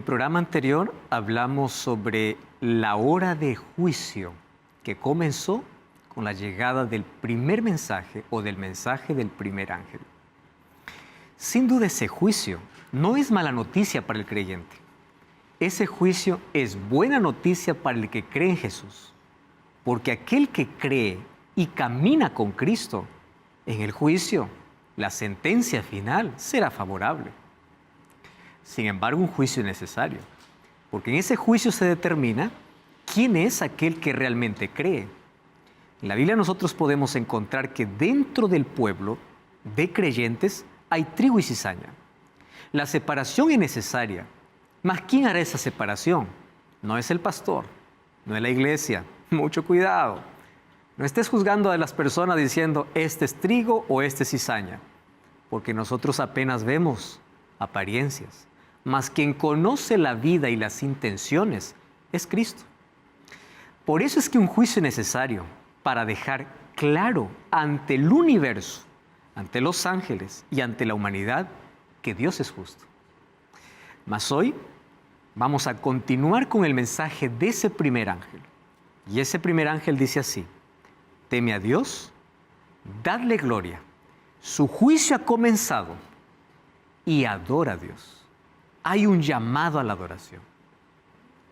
el programa anterior hablamos sobre la hora de juicio que comenzó con la llegada del primer mensaje o del mensaje del primer ángel. Sin duda ese juicio no es mala noticia para el creyente. Ese juicio es buena noticia para el que cree en Jesús, porque aquel que cree y camina con Cristo, en el juicio, la sentencia final será favorable. Sin embargo, un juicio es necesario, porque en ese juicio se determina quién es aquel que realmente cree. En la Biblia nosotros podemos encontrar que dentro del pueblo de creyentes hay trigo y cizaña. La separación es necesaria, mas ¿quién hará esa separación? No es el pastor, no es la iglesia. Mucho cuidado. No estés juzgando a las personas diciendo, este es trigo o este es cizaña, porque nosotros apenas vemos apariencias. Mas quien conoce la vida y las intenciones es Cristo. Por eso es que un juicio es necesario para dejar claro ante el universo, ante los ángeles y ante la humanidad que Dios es justo. Mas hoy vamos a continuar con el mensaje de ese primer ángel. Y ese primer ángel dice así: teme a Dios, dadle gloria, su juicio ha comenzado y adora a Dios. Hay un llamado a la adoración.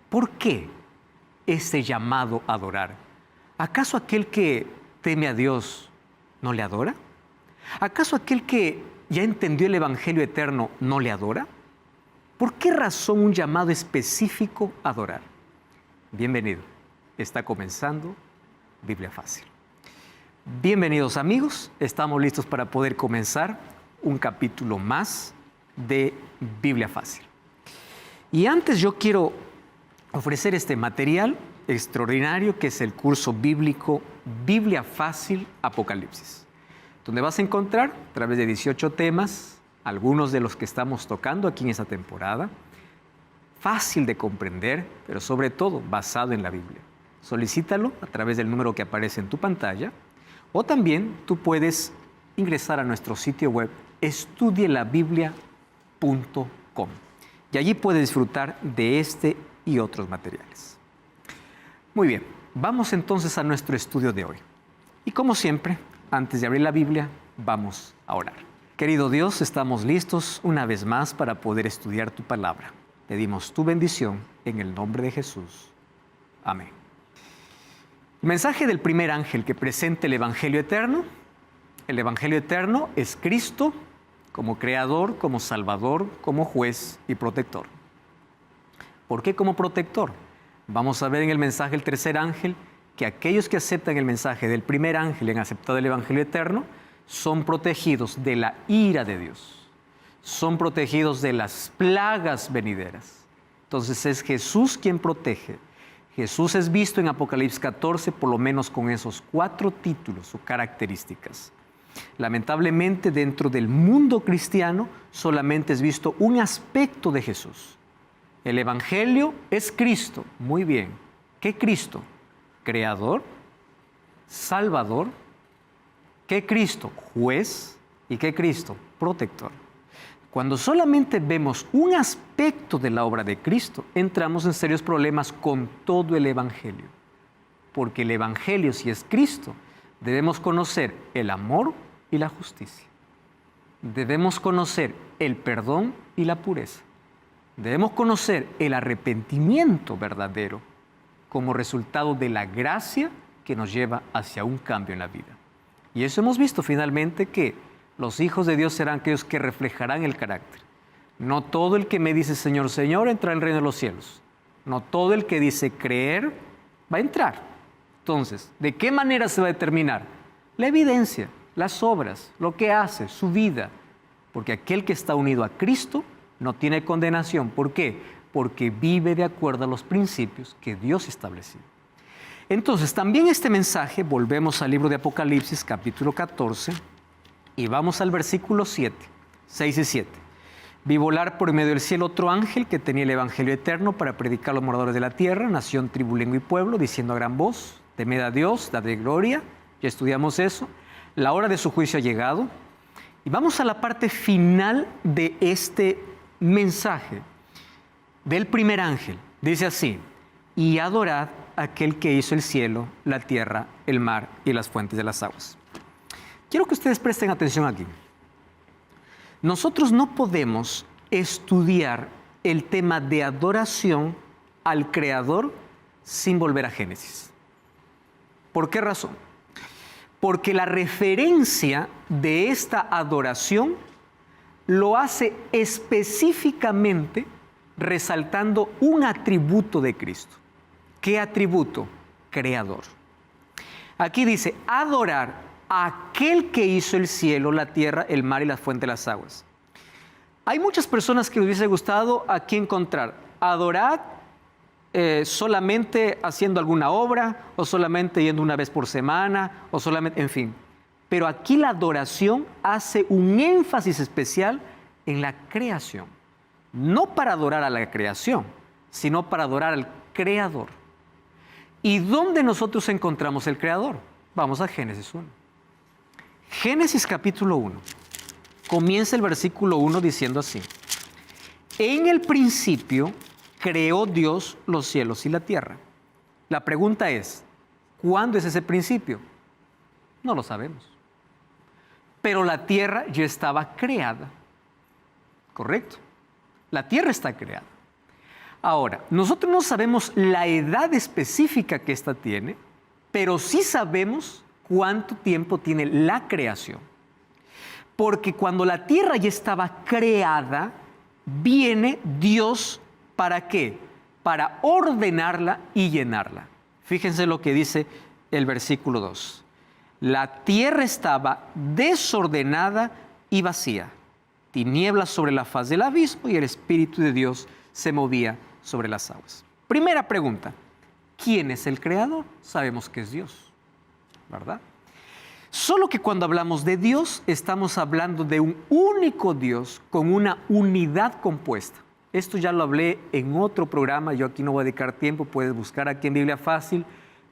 ¿Por qué ese llamado a adorar? ¿Acaso aquel que teme a Dios no le adora? ¿Acaso aquel que ya entendió el Evangelio eterno no le adora? ¿Por qué razón un llamado específico a adorar? Bienvenido. Está comenzando Biblia Fácil. Bienvenidos amigos, estamos listos para poder comenzar un capítulo más de Biblia Fácil. Y antes yo quiero ofrecer este material extraordinario que es el curso bíblico Biblia Fácil Apocalipsis, donde vas a encontrar a través de 18 temas, algunos de los que estamos tocando aquí en esta temporada, fácil de comprender, pero sobre todo basado en la Biblia. Solicítalo a través del número que aparece en tu pantalla, o también tú puedes ingresar a nuestro sitio web estudielabiblia.com y allí puedes disfrutar de este y otros materiales. Muy bien, vamos entonces a nuestro estudio de hoy. Y como siempre, antes de abrir la Biblia, vamos a orar. Querido Dios, estamos listos una vez más para poder estudiar tu palabra. Pedimos tu bendición en el nombre de Jesús. Amén. El mensaje del primer ángel que presenta el Evangelio eterno. El Evangelio eterno es Cristo como Creador, como Salvador, como Juez y Protector. ¿Por qué como protector? Vamos a ver en el mensaje del tercer ángel que aquellos que aceptan el mensaje del primer ángel y han aceptado el Evangelio eterno son protegidos de la ira de Dios. Son protegidos de las plagas venideras. Entonces es Jesús quien protege. Jesús es visto en Apocalipsis 14 por lo menos con esos 4 títulos o características. Lamentablemente dentro del mundo cristiano solamente es visto un aspecto de Jesús. El Evangelio es Cristo. Muy bien. ¿Qué Cristo? Creador, Salvador. ¿Qué Cristo? Juez. ¿Y qué Cristo? Protector. Cuando solamente vemos un aspecto de la obra de Cristo, entramos en serios problemas con todo el Evangelio. Porque el Evangelio, si es Cristo, debemos conocer el amor y la justicia. Debemos conocer el perdón y la pureza. Debemos conocer el arrepentimiento verdadero como resultado de la gracia que nos lleva hacia un cambio en la vida. Y eso hemos visto finalmente que los hijos de Dios serán aquellos que reflejarán el carácter. No todo el que me dice Señor, Señor, entra en el reino de los cielos. No todo el que dice creer va a entrar. Entonces, ¿de qué manera se va a determinar? La evidencia, las obras, lo que hace, su vida. Porque aquel que está unido a Cristo no tiene condenación. ¿Por qué? Porque vive de acuerdo a los principios que Dios estableció. Entonces, también este mensaje, volvemos al libro de Apocalipsis, capítulo 14, y vamos al versículo 7, 6 y 7. Vi volar por medio del cielo otro ángel que tenía el Evangelio eterno para predicar a los moradores de la tierra, nación, tribu, lengua y pueblo, diciendo a gran voz, temed a Dios, dadle gloria. Ya estudiamos eso. La hora de su juicio ha llegado. Y vamos a la parte final de este mensaje. del primer ángel. Dice así: y adorad a aquel que hizo el cielo, la tierra, el mar y las fuentes de las aguas. Quiero que ustedes presten atención aquí. Nosotros no podemos estudiar el tema de adoración al Creador sin volver a Génesis. ¿Por qué razón? Porque la referencia de esta adoración lo hace específicamente resaltando un atributo de Cristo. ¿Qué atributo? Creador. Aquí dice, adorar a aquel que hizo el cielo, la tierra, el mar y la fuente de las aguas. Hay muchas personas que les hubiese gustado aquí encontrar adorar solamente haciendo alguna obra, o solamente yendo una vez por semana, o solamente, en fin. Pero aquí la adoración hace un énfasis especial en la creación. No para adorar a la creación, sino para adorar al Creador. ¿Y dónde nosotros encontramos el Creador? Vamos a Génesis 1. Génesis capítulo 1. Comienza el versículo 1 diciendo así: en el principio creó Dios los cielos y la tierra. La pregunta es, ¿cuándo es ese principio? No lo sabemos. Pero la tierra ya estaba creada. ¿Correcto? La tierra está creada. Ahora, nosotros no sabemos la edad específica que ésta tiene, pero sí sabemos cuánto tiempo tiene la creación. Porque cuando la tierra ya estaba creada, viene Dios, ¿para qué? Para ordenarla y llenarla. Fíjense lo que dice el versículo 2. La tierra estaba desordenada y vacía, tinieblas sobre la faz del abismo y el Espíritu de Dios se movía sobre las aguas. Primera pregunta, ¿quién es el Creador? Sabemos que es Dios, ¿verdad? Solo que cuando hablamos de Dios, estamos hablando de un único Dios con una unidad compuesta. Esto ya lo hablé en otro programa, yo aquí no voy a dedicar tiempo, puedes buscar aquí en Biblia Fácil,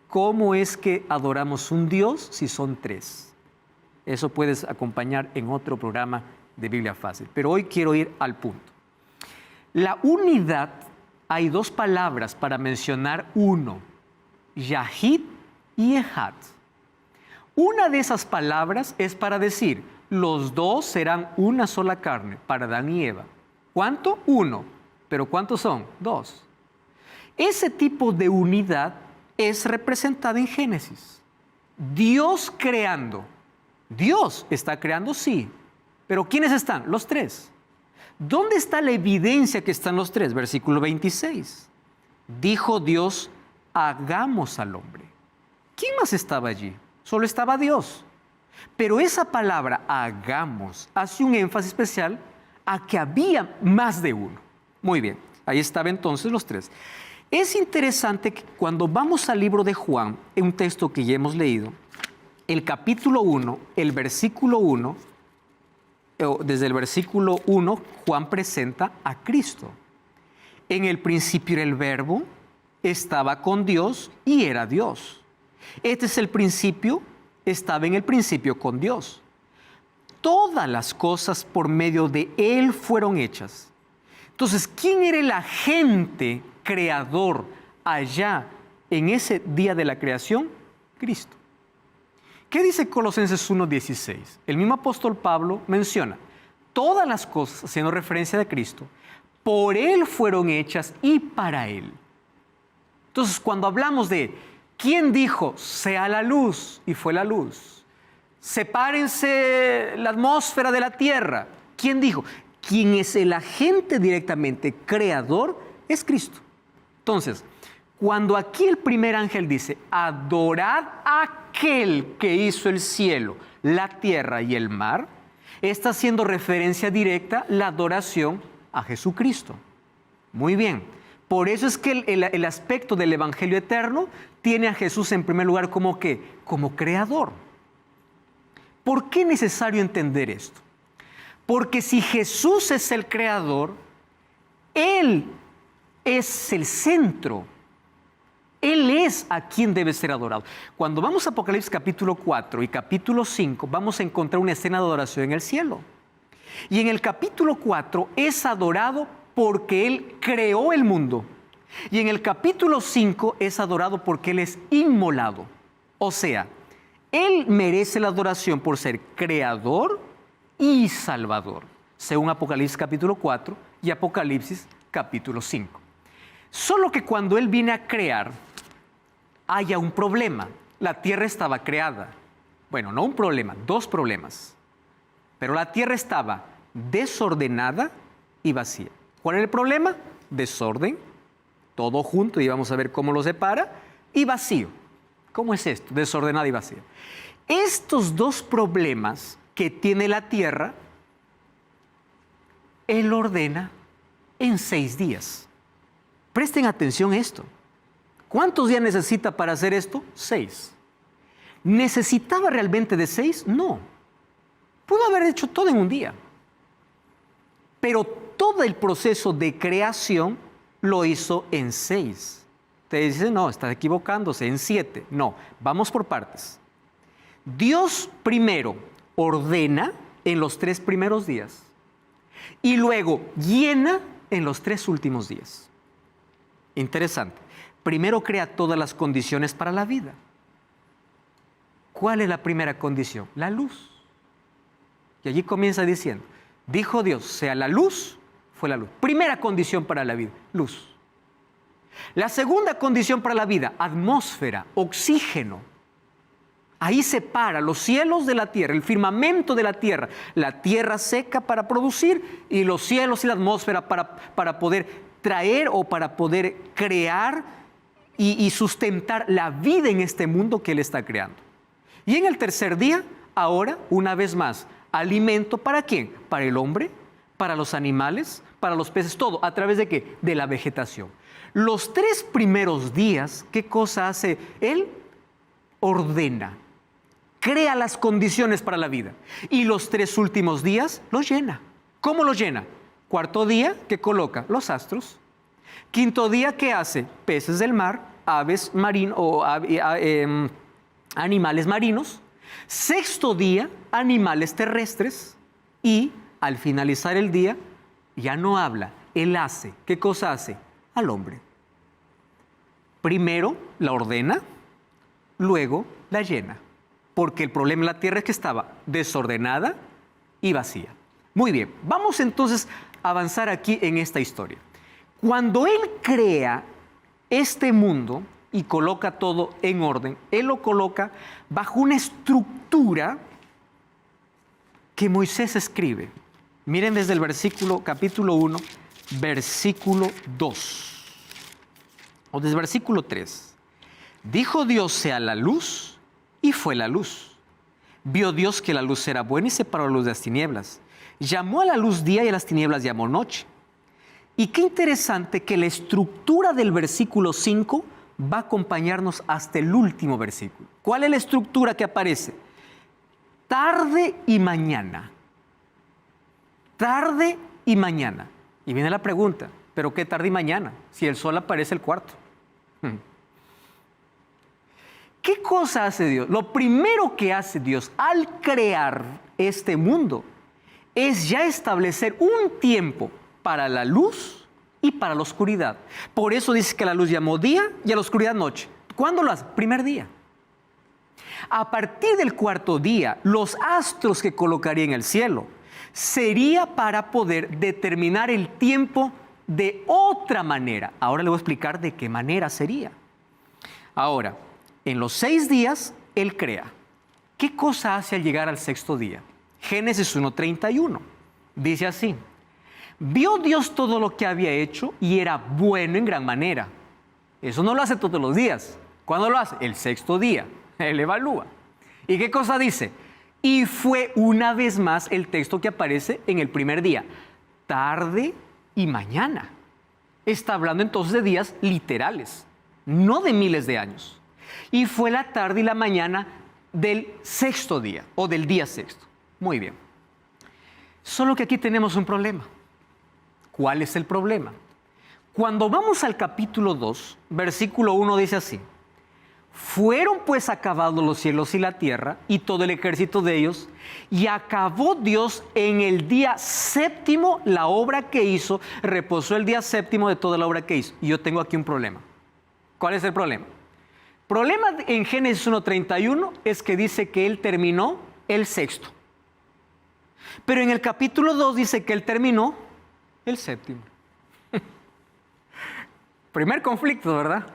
cómo es que adoramos un Dios si son tres. Eso puedes acompañar en otro programa de Biblia Fácil, pero hoy quiero ir al punto. La unidad, hay dos palabras para mencionar uno, Yahid y Ejad. Una de esas palabras es para decir, los dos serán una sola carne, para Adán y Eva. ¿Cuánto? Uno. ¿Pero cuántos son? Dos. Ese tipo de unidad es representada en Génesis. Dios creando. Dios está creando, sí. ¿Pero quiénes están? Los tres. ¿Dónde está la evidencia que están los tres? Versículo 26. Dijo Dios, hagamos al hombre. ¿Quién más estaba allí? Solo estaba Dios. Pero esa palabra, hagamos, hace un énfasis especial a que había más de uno. Muy bien, ahí estaban entonces los tres. Es interesante que cuando vamos al libro de Juan, en un texto que ya hemos leído, el capítulo 1, el versículo 1, desde el versículo 1, Juan presenta a Cristo. En el principio era el Verbo, estaba con Dios y era Dios. Este es el principio, estaba en el principio con Dios. Todas las cosas por medio de Él fueron hechas. Entonces, ¿quién era el agente creador allá en ese día de la creación? Cristo. ¿Qué dice Colosenses 1:16? El mismo apóstol Pablo menciona, todas las cosas, haciendo referencia a Cristo, por Él fueron hechas y para Él. Entonces, cuando hablamos de ¿quién dijo, sea la luz? Y fue la luz. Sepárense la atmósfera de la tierra. ¿Quién dijo? Quien es el agente directamente creador es Cristo. Entonces, cuando aquí el primer ángel dice, adorad a aquel que hizo el cielo, la tierra y el mar, está haciendo referencia directa la adoración a Jesucristo. Muy bien. Por eso es que el aspecto del Evangelio eterno tiene a Jesús en primer lugar como ¿qué? Como creador. ¿Por qué es necesario entender esto? Porque si Jesús es el creador, Él es el centro. Él es a quien debe ser adorado. Cuando vamos a Apocalipsis capítulo 4 y capítulo 5, vamos a encontrar una escena de adoración en el cielo. Y en el capítulo 4 es adorado porque Él creó el mundo. Y en el capítulo 5 es adorado porque Él es inmolado. O sea, Él merece la adoración por ser creador y salvador, según Apocalipsis capítulo 4 y Apocalipsis capítulo 5. Solo que cuando Él viene a crear, haya un problema. La tierra estaba creada. Bueno, no un problema, dos problemas. Pero la tierra estaba desordenada y vacía. ¿Cuál era el problema? Desorden, todo junto, y vamos a ver cómo lo separa, y vacío. ¿Cómo es esto? Desordenada y vacía. Estos dos problemas que tiene la tierra, Él ordena en 6 días. Presten atención a esto. ¿Cuántos días necesita para hacer esto? 6. ¿Necesitaba realmente de 6? No. Pudo haber hecho todo en un día. Pero todo el proceso de creación lo hizo en 6. Te dice, no, está equivocándose, en 7. No, vamos por partes. Dios primero ordena en los 3 primeros días y luego llena en los 3 últimos días. Interesante. Primero crea todas las condiciones para la vida. ¿Cuál es la primera condición? La luz. Y allí comienza diciendo, dijo Dios, sea la luz, fue la luz. Primera condición para la vida, luz. La segunda condición para la vida, atmósfera, oxígeno. Ahí separa los cielos de la tierra, el firmamento de la tierra seca para producir y los cielos y la atmósfera para poder traer o para poder crear y sustentar la vida en este mundo que Él está creando. Y en el tercer día, ahora, una vez más, alimento ¿para quién? Para el hombre, para los animales, para los peces, todo. ¿A través de qué? De la vegetación. Los 3 primeros días, ¿qué cosa hace? Él ordena, crea las condiciones para la vida. Y los 3 últimos días los llena. ¿Cómo los llena? Cuarto día, ¿qué coloca? Los astros. Quinto día, ¿qué hace? Peces del mar, aves marinos o animales marinos. Sexto día, animales terrestres. Y al finalizar el día, ya no habla, Él hace. ¿Qué cosa hace? Al hombre. Primero la ordena, luego la llena. Porque el problema en la tierra es que estaba desordenada y vacía. Muy bien, vamos entonces a avanzar aquí en esta historia. Cuando Él crea este mundo y coloca todo en orden, Él lo coloca bajo una estructura que Moisés escribe. Miren desde el capítulo 1, versículo 2. O desde el versículo 3. Dijo Dios, sea la luz, y fue la luz. Vio Dios que la luz era buena y separó la luz de las tinieblas. Llamó a la luz día y a las tinieblas llamó noche. Y qué interesante que la estructura del versículo 5 va a acompañarnos hasta el último versículo. ¿Cuál es la estructura que aparece? Tarde y mañana. Tarde y mañana. Y viene la pregunta, ¿pero qué tarde y mañana? Si el sol aparece el cuarto. ¿Qué cosa hace Dios? Lo primero que hace Dios al crear este mundo es ya establecer un tiempo para la luz y para la oscuridad. Por eso dice que la luz llamó día y a la oscuridad noche. ¿Cuándo lo hace? Primer día. A partir del cuarto día, los astros que colocaría en el cielo sería para poder determinar el tiempo de otra manera. Ahora le voy a explicar de qué manera sería. Ahora, en los 6 días, Él crea. ¿Qué cosa hace al llegar al sexto día? Génesis 1:31. Dice así. Vio Dios todo lo que había hecho y era bueno en gran manera. Eso no lo hace todos los días. ¿Cuándo lo hace? El sexto día. Él evalúa. ¿Y qué cosa dice? Y fue una vez más el texto que aparece en el primer día. Tarde y mañana. Está hablando entonces de días literales, no de miles de años. Y fue la tarde y la mañana del sexto día o del día sexto. Muy bien. Solo que aquí tenemos un problema. ¿Cuál es el problema? Cuando vamos al capítulo 2, versículo 1 dice así. Fueron pues acabados los cielos y la tierra y todo el ejército de ellos, y acabó Dios en el día séptimo la obra que hizo, reposó el día séptimo de toda la obra que hizo. Y yo tengo aquí un problema. ¿Cuál es el problema? El problema en Génesis 1:31 es que dice que Él terminó el sexto. Pero en el capítulo 2 dice que Él terminó el séptimo. Primer conflicto, ¿verdad?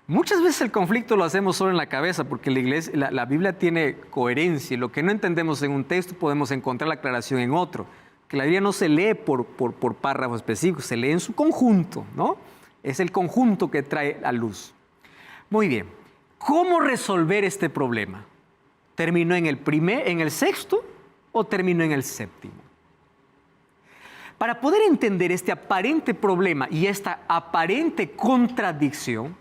Muchas veces el conflicto lo hacemos solo en la cabeza porque la Biblia tiene coherencia y lo que no entendemos en un texto podemos encontrar la aclaración en otro. Que la Biblia no se lee por párrafos específicos, se lee en su conjunto, ¿no? Es el conjunto que trae a luz. Muy bien, ¿cómo resolver este problema? ¿Terminó en el sexto o terminó en el séptimo? Para poder entender este aparente problema y esta aparente contradicción,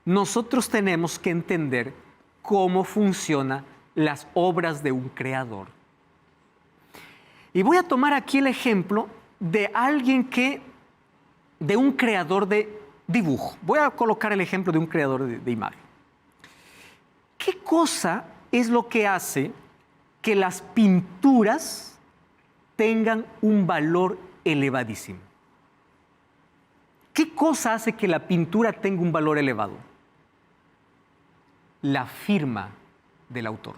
nosotros tenemos que entender cómo funcionan las obras de un creador. Y voy a tomar aquí el ejemplo de de un creador de dibujo. Voy a colocar el ejemplo de un creador de imagen. ¿Qué cosa es lo que hace que las pinturas tengan un valor elevadísimo? ¿Qué cosa hace que la pintura tenga un valor elevado? La firma del autor.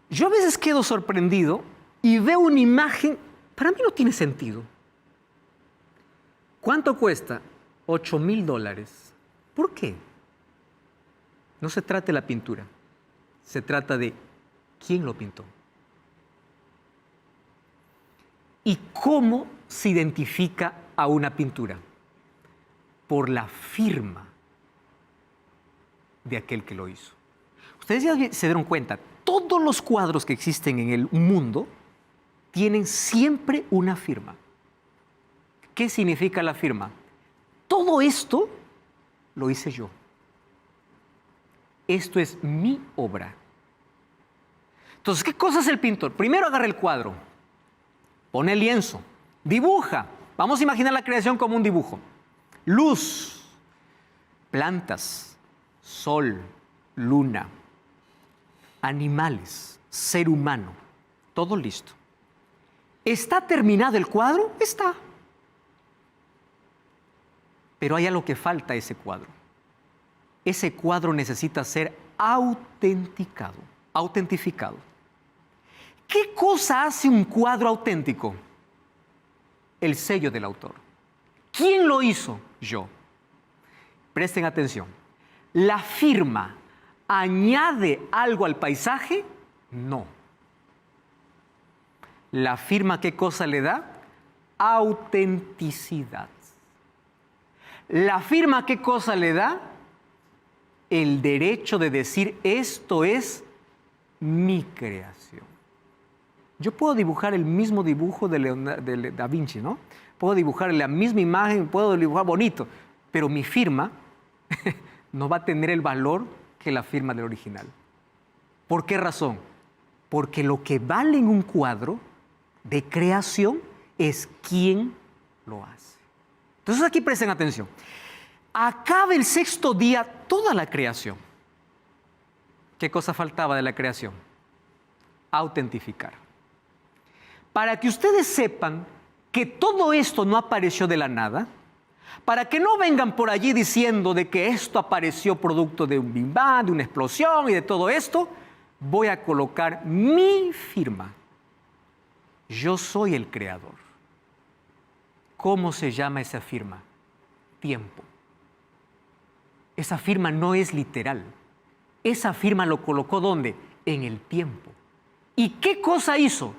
Yo a veces quedo sorprendido y veo una imagen, para mí no tiene sentido. ¿Cuánto cuesta? $8,000. ¿Por qué? No se trata de la pintura, se trata de quién lo pintó. ¿Y cómo se identifica a una pintura? Por la firma de aquel que lo hizo. Ustedes ya se dieron cuenta, todos los cuadros que existen en el mundo tienen siempre una firma. ¿Qué significa la firma? Todo esto lo hice yo. Esto es mi obra. Entonces, ¿qué cosa hace el pintor? Primero agarra el cuadro, pone el lienzo, dibuja. Vamos a imaginar la creación como un dibujo. Luz, plantas, sol, luna, animales, ser humano, todo listo. ¿Está terminado el cuadro? Está. Pero hay algo que falta a ese cuadro. Ese cuadro necesita ser autentificado. ¿Qué cosa hace un cuadro auténtico? El sello del autor. ¿Quién lo hizo? Yo. Presten atención. ¿La firma añade algo al paisaje? No. ¿La firma qué cosa le da? Autenticidad. ¿La firma qué cosa le da? El derecho de decir esto es mi creación. Yo puedo dibujar el mismo dibujo de Da Vinci, ¿no? Puedo dibujar la misma imagen, puedo dibujar bonito, pero mi firma no va a tener el valor que la firma del original. ¿Por qué razón? Porque lo que vale en un cuadro de creación es quién lo hace. Entonces aquí presten atención. Acaba el sexto día toda la creación. ¿Qué cosa faltaba de la creación? Autentificar. Para que ustedes sepan que todo esto no apareció de la nada, para que no vengan por allí diciendo de que esto apareció producto de un Big Bang, de una explosión y de todo esto, voy a colocar mi firma. Yo soy el creador. ¿Cómo se llama esa firma? Tiempo. Esa firma no es literal. Esa firma lo colocó ¿dónde? En el tiempo. ¿Y qué cosa hizo?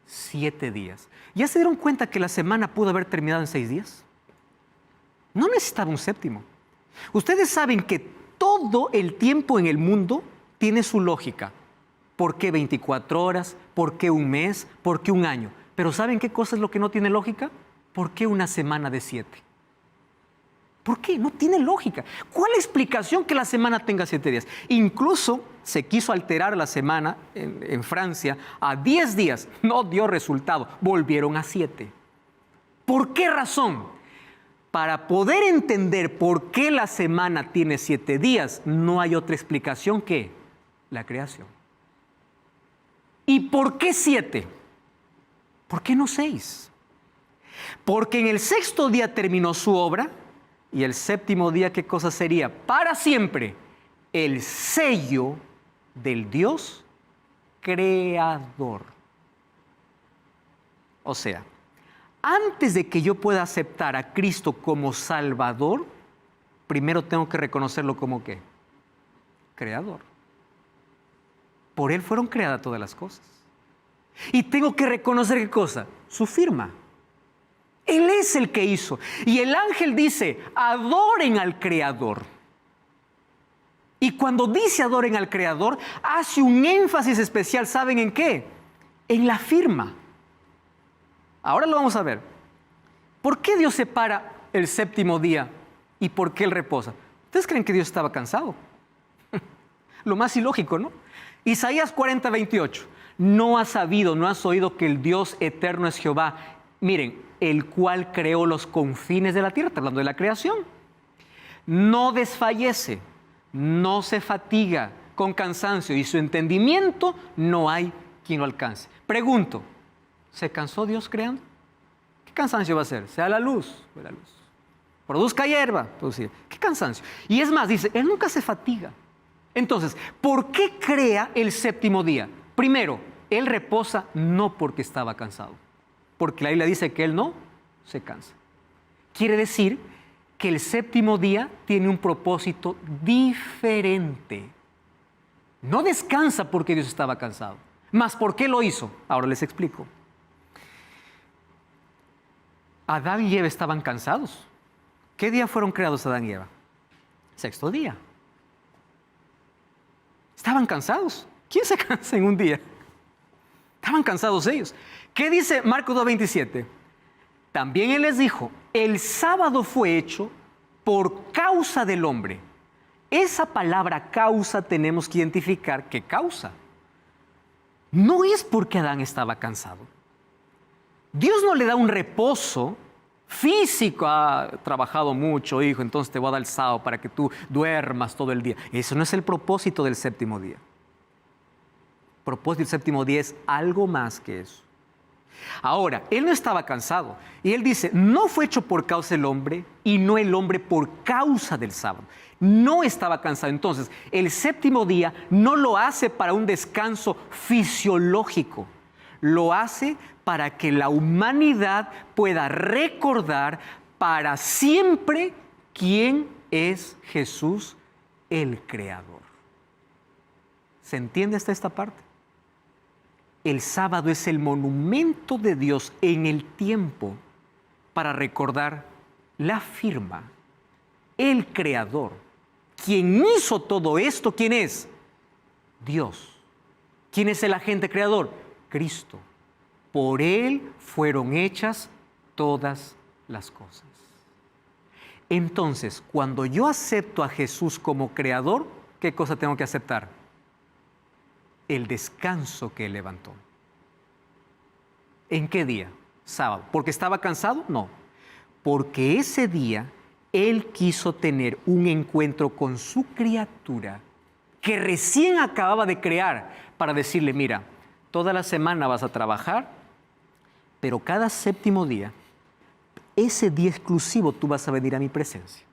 7 días. ¿Ya se dieron cuenta que la semana pudo haber terminado en 6 días? No necesitaba un séptimo. Ustedes saben que todo el tiempo en el mundo tiene su lógica. ¿Por qué 24 horas? ¿Por qué un mes? ¿Por qué un año? Pero ¿saben qué cosa es lo que no tiene lógica? ¿Por qué una semana de 7? ¿Por qué? No tiene lógica. ¿Cuál explicación que la semana tenga 7 días? Incluso se quiso alterar la semana en Francia a 10 días. No dio resultado. Volvieron a 7. ¿Por qué razón? Para poder entender por qué la semana tiene 7 días, no hay otra explicación que la creación. ¿Y por qué 7? ¿Por qué no 6? Porque en el 6º día terminó su obra y el 7º día, ¿qué cosa sería? Para siempre, el sello del Dios creador. O sea, antes de que yo pueda aceptar a Cristo como Salvador, primero tengo que reconocerlo como ¿qué? Creador. Por Él fueron creadas todas las cosas. Y tengo que reconocer ¿qué cosa? Su firma. Él es el que hizo. Y el ángel dice, adoren al Creador. Y cuando dice adoren al Creador, hace un énfasis especial, ¿saben en qué? En la firma. Ahora lo vamos a ver. ¿Por qué Dios separa el 7º día y por qué Él reposa? ¿Ustedes creen que Dios estaba cansado? Lo más ilógico, ¿no? Isaías 40:28. No has sabido, no has oído que el Dios eterno es Jehová. Miren, el cual creó los confines de la tierra, está hablando de la creación. No desfallece, no se fatiga con cansancio y su entendimiento no hay quien lo alcance. Pregunto, ¿se cansó Dios creando? ¿Qué cansancio va a ser? Sea la luz, la luz. Produzca hierba, producir. ¿Qué cansancio? Y es más, dice, Él nunca se fatiga. Entonces, ¿por qué crea el 7º día? Primero, Él reposa no porque estaba cansado, porque la Biblia dice que Él no se cansa. Quiere decir que el 7º día tiene un propósito diferente. No descansa porque Dios estaba cansado. ¿Mas por qué lo hizo? Ahora les explico. Adán y Eva estaban cansados. ¿Qué día fueron creados Adán y Eva? 6º día. Estaban cansados. ¿Quién se cansa en un día? Estaban cansados ellos. ¿Qué dice Marcos 2:27? También Él les dijo, el sábado fue hecho por causa del hombre. Esa palabra causa tenemos que identificar qué causa. No es porque Adán estaba cansado. Dios no le da un reposo físico. Ha trabajado mucho, hijo, entonces te voy a dar el sábado para que tú duermas todo el día. Eso no es el propósito del 7º día. El propósito del 7º día es algo más que eso. Ahora, Él no estaba cansado. Y Él dice, no fue hecho por causa del hombre y no el hombre por causa del sábado. No estaba cansado. Entonces, el 7º día no lo hace para un descanso fisiológico. Lo hace para que la humanidad pueda recordar para siempre quién es Jesús, el Creador. ¿Se entiende hasta esta parte? El sábado es el monumento de Dios en el tiempo para recordar la firma, el Creador. ¿Quién hizo todo esto? ¿Quién es? Dios. ¿Quién es el agente creador? Cristo. Por Él fueron hechas todas las cosas. Entonces, cuando yo acepto a Jesús como creador, ¿qué cosa tengo que aceptar? El descanso que Él levantó. ¿En qué día? Sábado. ¿Porque estaba cansado? No. Porque ese día Él quiso tener un encuentro con su criatura que recién acababa de crear para decirle, mira, toda la semana vas a trabajar, pero cada 7º día, ese día exclusivo tú vas a venir a mi presencia.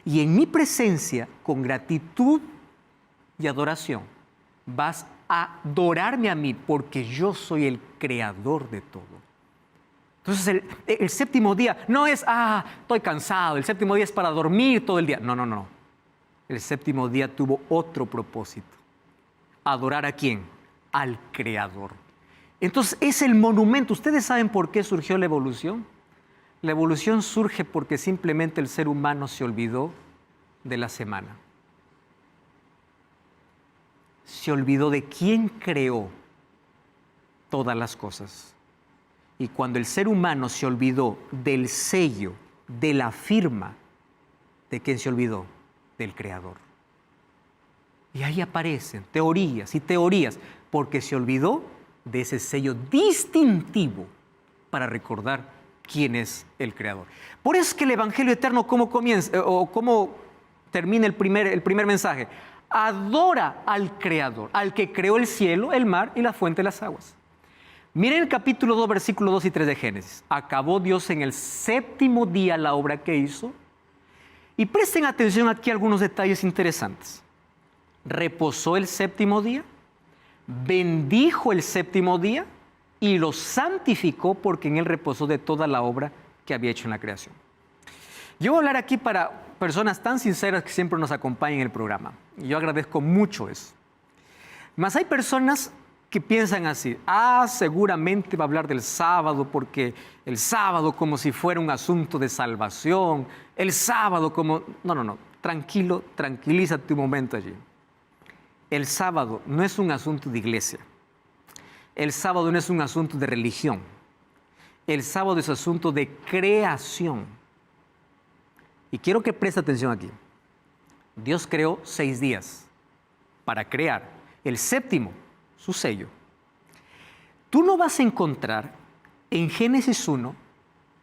Y en mi presencia, con gratitud y adoración, vas a adorarme a mí porque yo soy el creador de todo. Entonces el 7º día no es, estoy cansado, el 7º día es para dormir todo el día. No. El 7º día tuvo otro propósito. ¿Adorar a quién? Al Creador. Entonces es el monumento. ¿Ustedes saben por qué surgió la evolución? La evolución surge porque simplemente el ser humano se olvidó de la semana. Se olvidó de quién creó todas las cosas. Y cuando el ser humano se olvidó del sello, de la firma, ¿de quién se olvidó? Del Creador. Y ahí aparecen teorías y teorías, porque se olvidó de ese sello distintivo para recordar quién es el Creador. Por eso es que el Evangelio eterno, ¿cómo comienza o cómo termina el primer mensaje? Adora al Creador, al que creó el cielo, el mar y la fuente de las aguas. Miren el capítulo 2, versículos 2 y 3 de Génesis. Acabó Dios en el séptimo día la obra que hizo. Y presten atención aquí a algunos detalles interesantes. Reposó el séptimo día, bendijo el séptimo día y lo santificó porque en él reposó de toda la obra que había hecho en la creación. Yo voy a hablar aquí para personas tan sinceras que siempre nos acompañan en el programa. Y yo agradezco mucho eso. Mas hay personas que piensan así, seguramente va a hablar del sábado porque el sábado como si fuera un asunto de salvación, el sábado como... No, tranquilo, tranquilízate un momento allí. El sábado no es un asunto de iglesia, el sábado no es un asunto de religión, el sábado es asunto de creación. Y quiero que preste atención aquí. Dios creó 6 días para crear, el séptimo, su sello. Tú no vas a encontrar en Génesis 1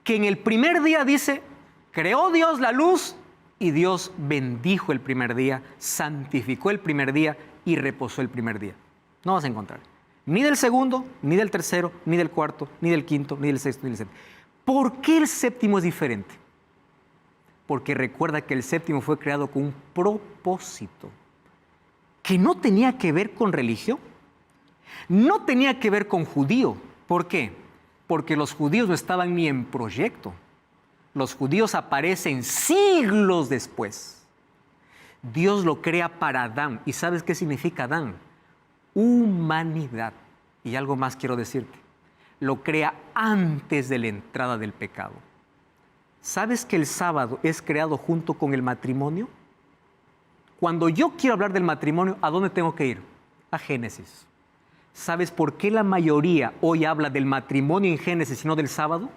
que en el primer día dice, creó Dios la luz y Dios bendijo el primer día, santificó el primer día y reposó el primer día. No vas a encontrar. Ni del segundo, ni del tercero, ni del cuarto, ni del quinto, ni del sexto, ni del séptimo. ¿Por qué el séptimo es diferente? Porque recuerda que el séptimo fue creado con un propósito que no tenía que ver con religión. No tenía que ver con judío. ¿Por qué? Porque los judíos no estaban ni en proyecto. Los judíos aparecen siglos después. Dios lo crea para Adán. ¿Y sabes qué significa Adán? Humanidad. Y algo más quiero decirte. Lo crea antes de la entrada del pecado. ¿Sabes que el sábado es creado junto con el matrimonio? Cuando yo quiero hablar del matrimonio, ¿a dónde tengo que ir? A Génesis. ¿Sabes por qué la mayoría hoy habla del matrimonio en Génesis y no del sábado?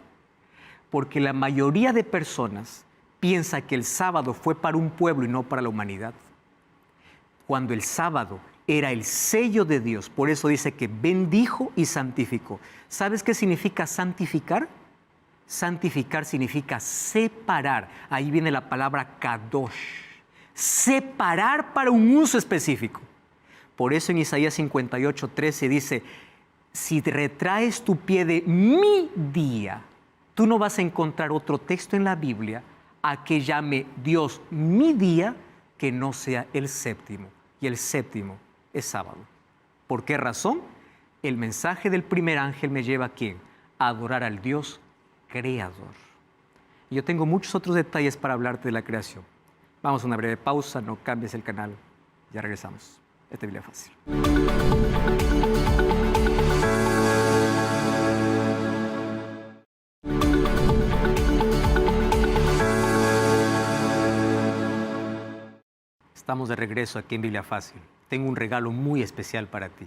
Porque la mayoría de personas piensa que el sábado fue para un pueblo y no para la humanidad. Cuando el sábado era el sello de Dios, por eso dice que bendijo y santificó. ¿Sabes qué significa santificar? Santificar significa separar. Ahí viene la palabra kadosh. Separar para un uso específico. Por eso en Isaías 58:13 dice, si retraes tu pie de mi día, tú no vas a encontrar otro texto en la Biblia a que llame Dios mi día que no sea el séptimo. Y el séptimo es sábado. ¿Por qué razón? El mensaje del primer ángel me lleva ¿a quién? A adorar al Dios creador. Y yo tengo muchos otros detalles para hablarte de la creación. Vamos a una breve pausa, no cambies el canal. Ya regresamos. Esta Biblia Fácil. Estamos de regreso aquí en Biblia Fácil. Tengo un regalo muy especial para ti.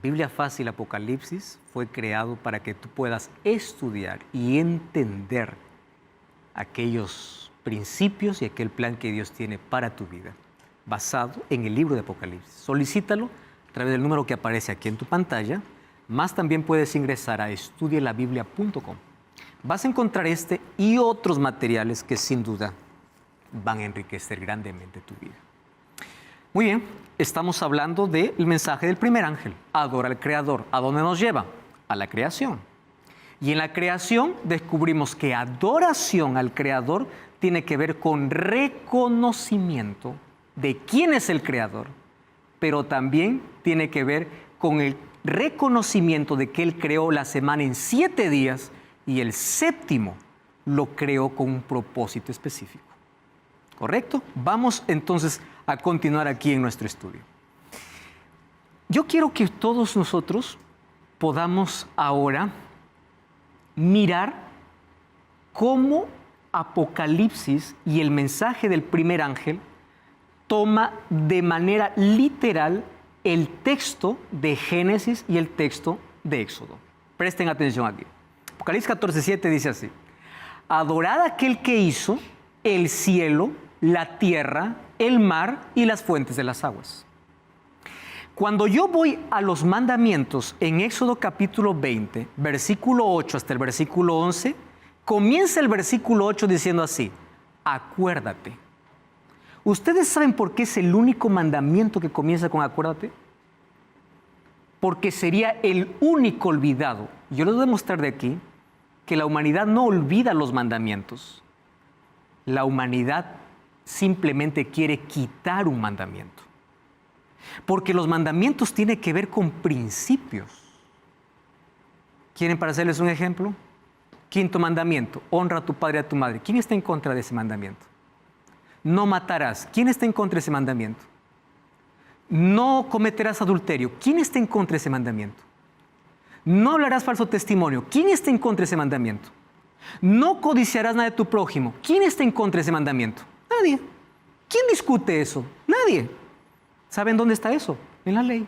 Biblia Fácil Apocalipsis fue creado para que tú puedas estudiar y entender aquellos principios y aquel plan que Dios tiene para tu vida, basado en el libro de Apocalipsis. Solicítalo a través del número que aparece aquí en tu pantalla, más también puedes ingresar a estudielabiblia.com. Vas a encontrar este y otros materiales que sin duda van a enriquecer grandemente tu vida. Muy bien, estamos hablando del mensaje del primer ángel, adora al Creador. ¿A dónde nos lleva? A la creación. Y en la creación descubrimos que adoración al Creador tiene que ver con reconocimiento de quién es el Creador, pero también tiene que ver con el reconocimiento de que Él creó la semana en 7 días y el séptimo lo creó con un propósito específico. ¿Correcto? Vamos entonces a continuar aquí en nuestro estudio. Yo quiero que todos nosotros podamos ahora mirar cómo Apocalipsis y el mensaje del primer ángel toma de manera literal el texto de Génesis y el texto de Éxodo. Presten atención aquí. Apocalipsis 14:7 dice así: adorad a aquel que hizo el cielo, la tierra, el mar y las fuentes de las aguas. Cuando yo voy a los mandamientos en Éxodo capítulo 20, versículo 8 hasta el versículo 11, Comienza el versículo 8 diciendo así: acuérdate. ¿Ustedes saben por qué es el único mandamiento que comienza con acuérdate? Porque sería el único olvidado. Yo les voy a demostrar de aquí que la humanidad no olvida los mandamientos. La humanidad simplemente quiere quitar un mandamiento. Porque los mandamientos tienen que ver con principios. ¿Quieren para hacerles un ejemplo? Quinto mandamiento: honra a tu padre y a tu madre. ¿Quién está en contra de ese mandamiento? No matarás. ¿Quién está en contra de ese mandamiento? No cometerás adulterio. ¿Quién está en contra de ese mandamiento? No hablarás falso testimonio. ¿Quién está en contra de ese mandamiento? No codiciarás nada de tu prójimo. ¿Quién está en contra de ese mandamiento? Nadie. ¿Quién discute eso? Nadie. ¿Saben dónde está eso? En la ley.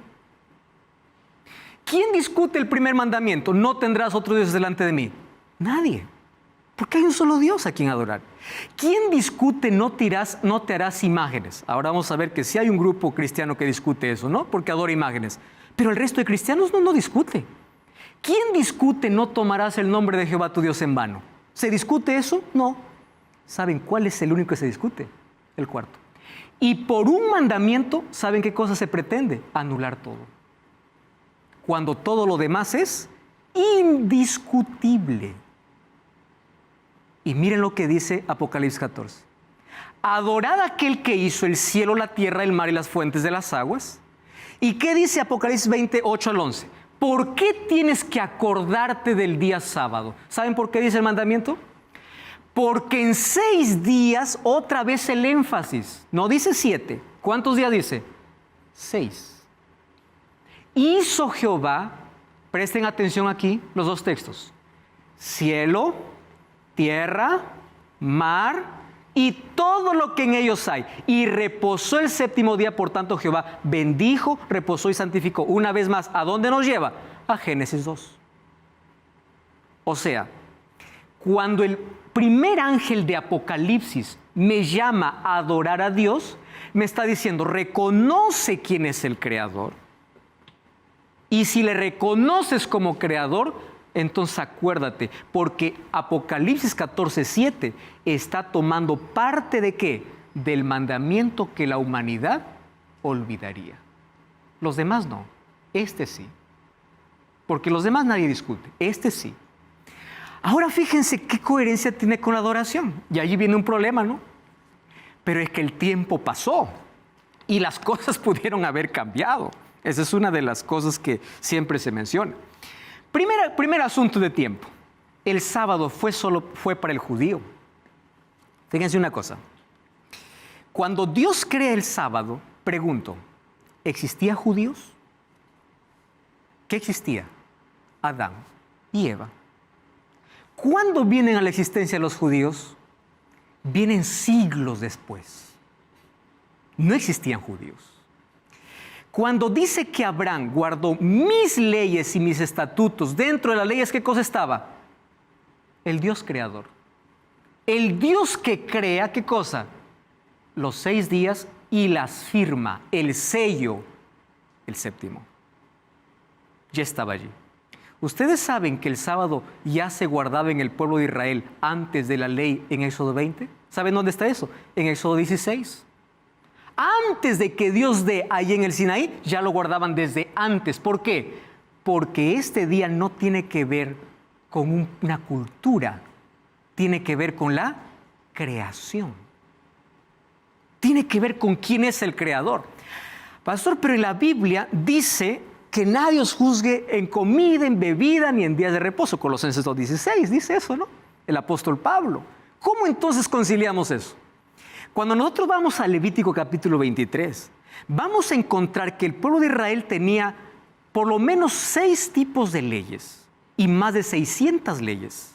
¿Quién discute el primer mandamiento? No tendrás otro Dios delante de mí. Nadie. Porque hay un solo Dios a quien adorar. ¿Quién discute no te harás imágenes? Ahora vamos a ver que sí hay un grupo cristiano que discute eso, ¿no? Porque adora imágenes. Pero el resto de cristianos no discute. ¿Quién discute no tomarás el nombre de Jehová tu Dios en vano? ¿Se discute eso? No. ¿Saben cuál es el único que se discute? El cuarto. Y por un mandamiento, ¿saben qué cosa se pretende? Anular todo. Cuando todo lo demás es indiscutible. Y miren lo que dice Apocalipsis 14. Adorad a aquel que hizo el cielo, la tierra, el mar y las fuentes de las aguas. ¿Y qué dice Apocalipsis 28 al 11? ¿Por qué tienes que acordarte del día sábado? ¿Saben por qué dice el mandamiento? Porque en 6 días, otra vez el énfasis. No dice 7. ¿Cuántos días dice? 6. Hizo Jehová, presten atención aquí, los dos textos: cielo, tierra, mar y todo lo que en ellos hay. Y reposó el séptimo día, por tanto Jehová bendijo, reposó y santificó. Una vez más, ¿a dónde nos lleva? A Génesis 2. O sea, cuando el primer ángel de Apocalipsis me llama a adorar a Dios, me está diciendo: reconoce quién es el creador. Y si le reconoces como creador, entonces acuérdate, porque Apocalipsis 14:7 está tomando parte ¿de qué? Del mandamiento que la humanidad olvidaría. Los demás no, este sí. Porque los demás nadie discute, este sí. Ahora fíjense qué coherencia tiene con la adoración. Y allí viene un problema, ¿no? Pero es que el tiempo pasó y las cosas pudieron haber cambiado. Esa es una de las cosas que siempre se menciona. Primer asunto de tiempo. El sábado fue para el judío. Fíjense una cosa. Cuando Dios crea el sábado, pregunto, ¿existía judíos? ¿Qué existía? Adán y Eva. ¿Cuándo vienen a la existencia los judíos? Vienen siglos después. No existían judíos. Cuando dice que Abraham guardó mis leyes y mis estatutos, dentro de las leyes, ¿qué cosa estaba? El Dios creador. El Dios que crea, ¿qué cosa? Los 6 días y las firma, el sello, el séptimo. Ya estaba allí. Ustedes saben que el sábado ya se guardaba en el pueblo de Israel antes de la ley en Éxodo 20. ¿Saben dónde está eso? En Éxodo 16. Antes de que Dios dé allí en el Sinaí, ya lo guardaban desde antes. ¿Por qué? Porque este día no tiene que ver con una cultura, tiene que ver con la creación. Tiene que ver con quién es el creador. Pastor, pero en la Biblia dice que nadie os juzgue en comida, en bebida, ni en días de reposo. Colosenses 2:16 dice eso, ¿no? El apóstol Pablo. ¿Cómo entonces conciliamos eso? Cuando nosotros vamos a Levítico capítulo 23, vamos a encontrar que el pueblo de Israel tenía por lo menos 6 tipos de leyes y más de 600 leyes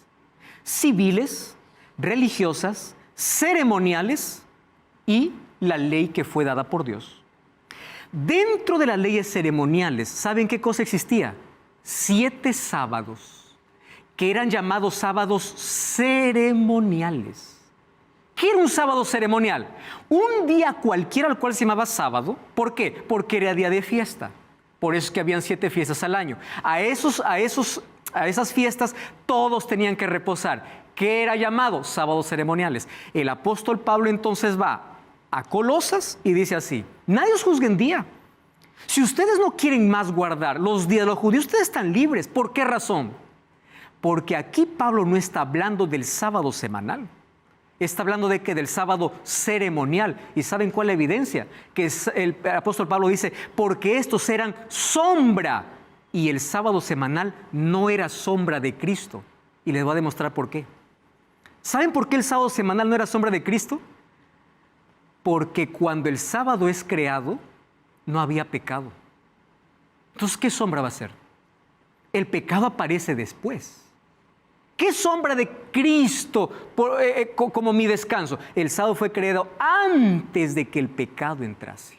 civiles, religiosas, ceremoniales y la ley que fue dada por Dios. Dentro de las leyes ceremoniales, ¿saben qué cosa existía? 7 sábados, que eran llamados sábados ceremoniales. ¿Qué era un sábado ceremonial? Un día cualquiera al cual se llamaba sábado. ¿Por qué? Porque era día de fiesta. Por eso es que habían 7 fiestas al año. A esas fiestas todos tenían que reposar. ¿Qué era llamado? Sábados ceremoniales. El apóstol Pablo entonces va a Colosas y dice así: nadie os juzgue en día. Si ustedes no quieren más guardar los días de los judíos, ustedes están libres. ¿Por qué razón? Porque aquí Pablo no está hablando del sábado semanal. Está hablando de que del sábado ceremonial. ¿Y saben cuál es la evidencia? Que el apóstol Pablo dice, porque estos eran sombra. Y el sábado semanal no era sombra de Cristo. Y les voy a demostrar por qué. ¿Saben por qué el sábado semanal no era sombra de Cristo? Porque cuando el sábado es creado, no había pecado. Entonces, ¿qué sombra va a ser? El pecado aparece después. ¿Qué sombra de Cristo como mi descanso? El sábado fue creado antes de que el pecado entrase.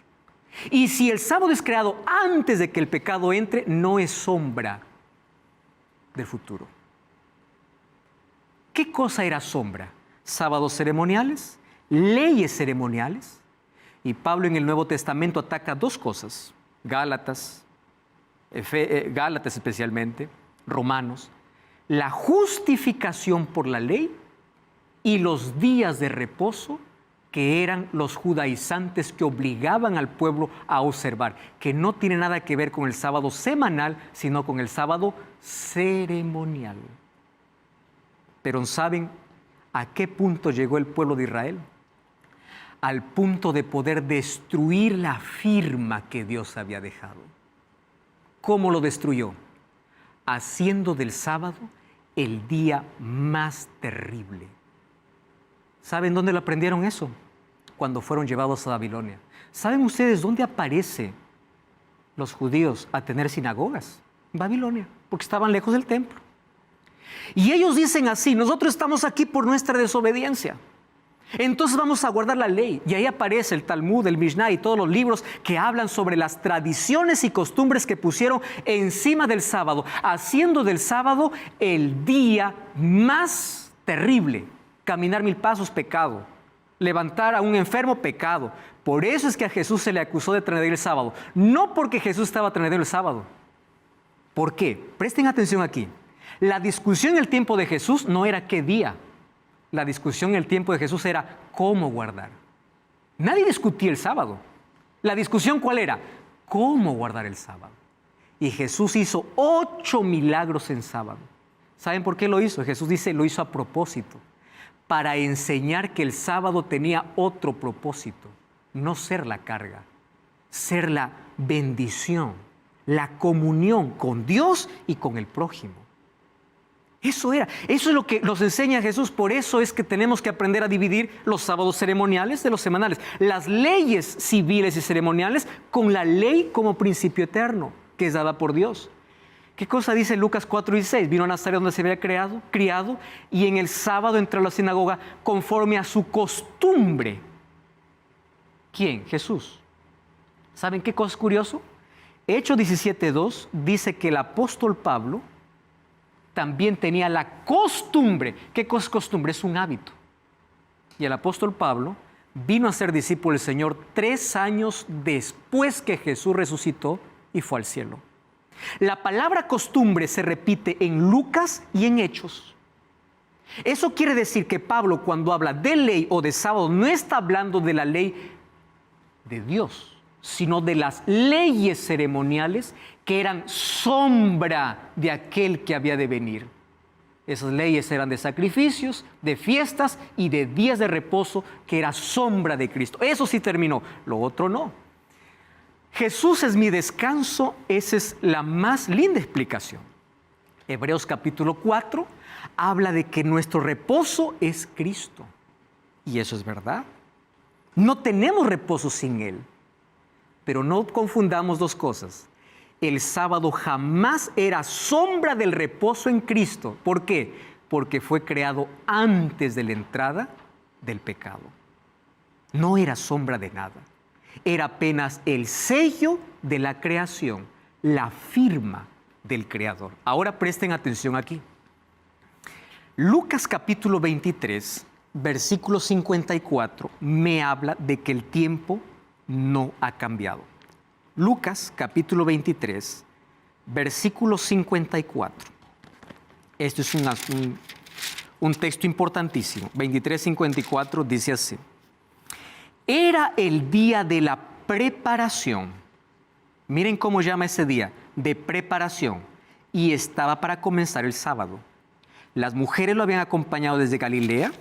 Y si el sábado es creado antes de que el pecado entre, no es sombra del futuro. ¿Qué cosa era sombra? Sábados ceremoniales, leyes ceremoniales. Y Pablo en el Nuevo Testamento ataca dos cosas: Gálatas especialmente, Romanos, la justificación por la ley y los días de reposo que eran los judaizantes que obligaban al pueblo a observar, que no tiene nada que ver con el sábado semanal, sino con el sábado ceremonial. Pero ¿saben a qué punto llegó el pueblo de Israel? Al punto de poder destruir la firma que Dios había dejado. ¿Cómo lo destruyó? Haciendo del sábado el día más terrible. ¿Saben dónde lo aprendieron eso? Cuando fueron llevados a Babilonia. ¿Saben ustedes dónde aparecen los judíos a tener sinagogas? En Babilonia, porque estaban lejos del templo. Y ellos dicen así: nosotros estamos aquí por nuestra desobediencia, entonces vamos a guardar la ley. Y ahí aparece el Talmud, el Mishnah y todos los libros que hablan sobre las tradiciones y costumbres que pusieron encima del sábado, haciendo del sábado el día más terrible. Caminar 1000 pasos, pecado. Levantar a un enfermo, pecado. Por eso es que a Jesús se le acusó de transgredir el sábado. No porque Jesús estaba transgrediendo el sábado. ¿Por qué? Presten atención aquí. La discusión en el tiempo de Jesús no era qué día. La discusión en el tiempo de Jesús era cómo guardar. Nadie discutía el sábado. La discusión ¿cuál era? ¿Cómo guardar el sábado? Y Jesús hizo 8 milagros en sábado. ¿Saben por qué lo hizo? Jesús dice, lo hizo a propósito, para enseñar que el sábado tenía otro propósito, no ser la carga, ser la bendición, la comunión con Dios y con el prójimo. Eso es lo que nos enseña Jesús. Por eso es que tenemos que aprender a dividir los sábados ceremoniales de los semanales, las leyes civiles y ceremoniales con la ley como principio eterno que es dada por Dios. ¿Qué cosa dice Lucas 4:16? Vino a Nazaret donde se había criado y en el sábado entró a la sinagoga conforme a su costumbre. ¿Quién? Jesús. ¿Saben qué cosa es curioso? Hechos 17:2 dice que el apóstol Pablo también tenía la costumbre. ¿Qué cosa es costumbre? Es un hábito. Y el apóstol Pablo vino a ser discípulo del Señor 3 años después que Jesús resucitó y fue al cielo. La palabra costumbre se repite en Lucas y en Hechos. Eso quiere decir que Pablo, cuando habla de ley o de sábado, no está hablando de la ley de Dios, sino de las leyes ceremoniales que eran sombra de aquel que había de venir. Esas leyes eran de sacrificios, de fiestas y de días de reposo, que era sombra de Cristo. Eso sí terminó, lo otro no. Jesús es mi descanso, esa es la más linda explicación. Hebreos capítulo 4 habla de que nuestro reposo es Cristo. Y eso es verdad. No tenemos reposo sin Él. Pero no confundamos dos cosas. El sábado jamás era sombra del reposo en Cristo. ¿Por qué? Porque fue creado antes de la entrada del pecado. No era sombra de nada. Era apenas el sello de la creación, la firma del Creador. Ahora presten atención aquí. Lucas capítulo 23, versículo 54, me habla de que el tiempo no ha cambiado. Lucas capítulo 23, versículo 54. Esto es un texto importantísimo. 23:54 dice así. Era el día de la preparación. Miren cómo llama ese día, de preparación. Y estaba para comenzar el sábado. Las mujeres lo habían acompañado desde Galilea,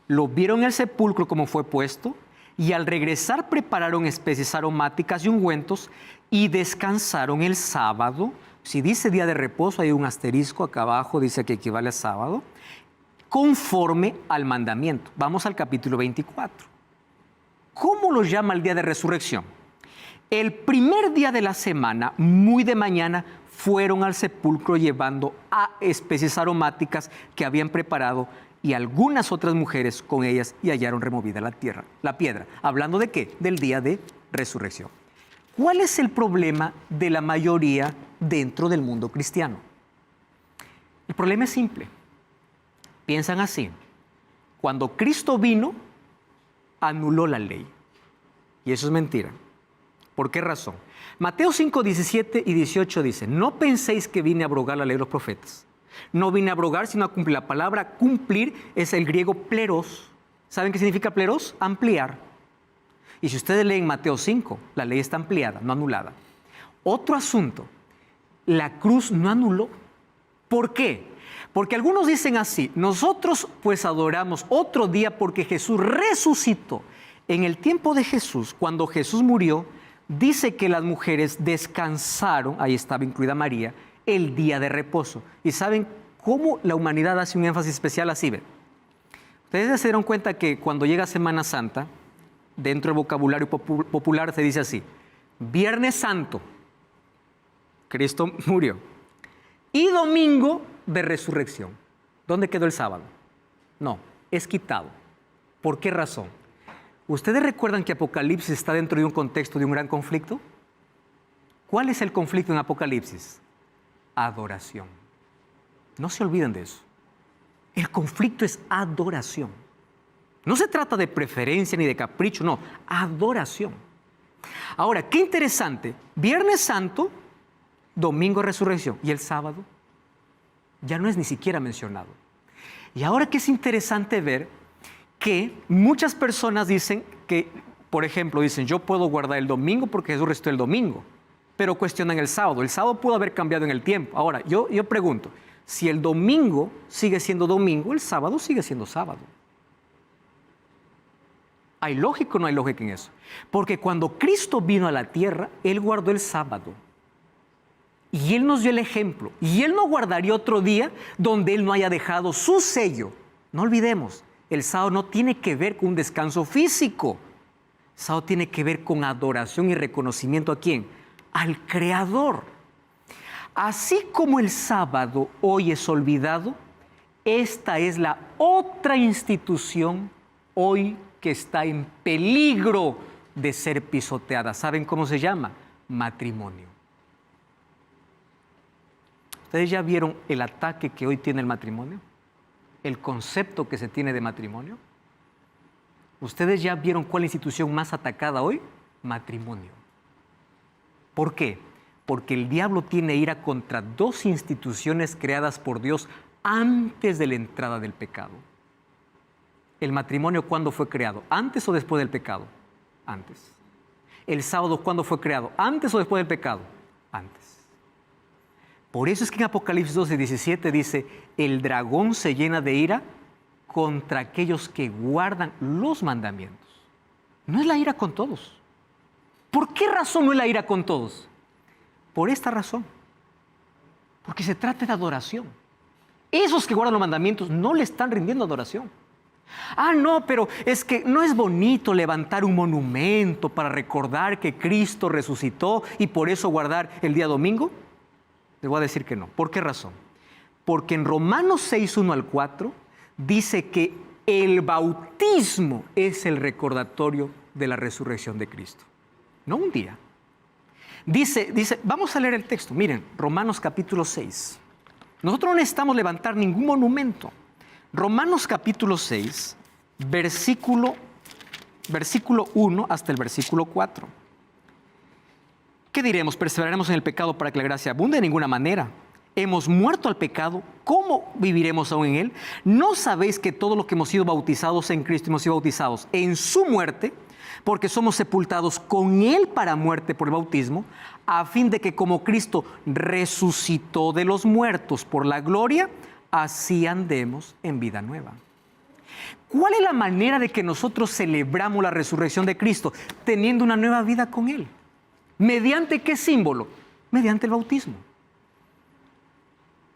lo vieron en el sepulcro como fue puesto, y al regresar prepararon especies aromáticas y ungüentos y descansaron el sábado. Si dice día de reposo, hay un asterisco acá abajo, dice que equivale a sábado, conforme al mandamiento. Vamos al capítulo 24. ¿Cómo lo llama el día de resurrección? El primer día de la semana, muy de mañana, fueron al sepulcro llevando a especies aromáticas que habían preparado y algunas otras mujeres con ellas y hallaron removida la piedra. ¿Hablando de qué? Del día de resurrección. ¿Cuál es el problema de la mayoría dentro del mundo cristiano? El problema es simple. Piensan así. Cuando Cristo vino, anuló la ley. Y eso es mentira. ¿Por qué razón? Mateo 5, 17 y 18 dice, no penséis que vine a abrogar la ley de los profetas. No vine a abrogar, sino a cumplir. La palabra cumplir es el griego pleros. ¿Saben qué significa pleros? Ampliar. Y si ustedes leen Mateo 5, la ley está ampliada, no anulada. Otro asunto, la cruz no anuló. ¿Por qué? Porque algunos dicen así, nosotros pues adoramos otro día porque Jesús resucitó. En el tiempo de Jesús, cuando Jesús murió, dice que las mujeres descansaron, ahí estaba incluida María, el día de reposo. ¿Y saben cómo la humanidad hace un énfasis especial así? ¿Ven? Ustedes se dieron cuenta que cuando llega Semana Santa, dentro del vocabulario popular se dice así, Viernes Santo, Cristo murió, y Domingo de Resurrección. ¿Dónde quedó el sábado? No, es quitado. ¿Por qué razón? ¿Ustedes recuerdan que Apocalipsis está dentro de un contexto de un gran conflicto? ¿Cuál es el conflicto en Apocalipsis? Adoración. No se olviden de eso. El conflicto es adoración. No se trata de preferencia ni de capricho, no, adoración. Ahora, qué interesante, Viernes Santo, Domingo de Resurrección y el sábado ya no es ni siquiera mencionado. Y ahora que es interesante ver que muchas personas dicen que, por ejemplo, dicen yo puedo guardar el domingo porque Jesús resucitó el domingo, pero cuestionan el sábado. El sábado pudo haber cambiado en el tiempo. Ahora, yo pregunto, si el domingo sigue siendo domingo, el sábado sigue siendo sábado. ¿Hay lógica o no hay lógica en eso? Porque cuando Cristo vino a la tierra, Él guardó el sábado. Y Él nos dio el ejemplo. Y Él no guardaría otro día donde Él no haya dejado su sello. No olvidemos, el sábado no tiene que ver con un descanso físico. El sábado tiene que ver con adoración y reconocimiento ¿a quién? Al Creador. Así como el sábado hoy es olvidado, esta es la otra institución hoy que está en peligro de ser pisoteada. ¿Saben cómo se llama? Matrimonio. ¿Ustedes ya vieron el ataque que hoy tiene el matrimonio? ¿El concepto que se tiene de matrimonio? ¿Ustedes ya vieron cuál institución más atacada hoy? Matrimonio. ¿Por qué? Porque el diablo tiene ira contra dos instituciones creadas por Dios antes de la entrada del pecado. ¿El matrimonio cuándo fue creado? ¿Antes o después del pecado? Antes. ¿El sábado cuándo fue creado? ¿Antes o después del pecado? Antes. Por eso es que en Apocalipsis 12:17 dice, el dragón se llena de ira contra aquellos que guardan los mandamientos. No es la ira con todos. ¿Por qué razón no es la ira con todos? Por esta razón. Porque se trata de adoración. Esos que guardan los mandamientos no le están rindiendo adoración. Ah, no, pero es que no es bonito levantar un monumento para recordar que Cristo resucitó y por eso guardar el día domingo. Les voy a decir que no. ¿Por qué razón? Porque en Romanos 6, 1 al 4 dice que el bautismo es el recordatorio de la resurrección de Cristo. No un día. Dice, vamos a leer el texto. Miren, Romanos capítulo 6. Nosotros no necesitamos levantar ningún monumento. Romanos capítulo 6, versículo 1 hasta el versículo 4. ¿Qué diremos? ¿Perseveraremos en el pecado para que la gracia abunde? De ninguna manera. Hemos muerto al pecado, ¿cómo viviremos aún en él? ¿No sabéis que todos los que hemos sido bautizados en Cristo, hemos sido bautizados en su muerte, porque somos sepultados con él para muerte por el bautismo, a fin de que como Cristo resucitó de los muertos por la gloria, así andemos en vida nueva? ¿Cuál es la manera de que nosotros celebramos la resurrección de Cristo? Teniendo una nueva vida con él. ¿Mediante qué símbolo? Mediante el bautismo.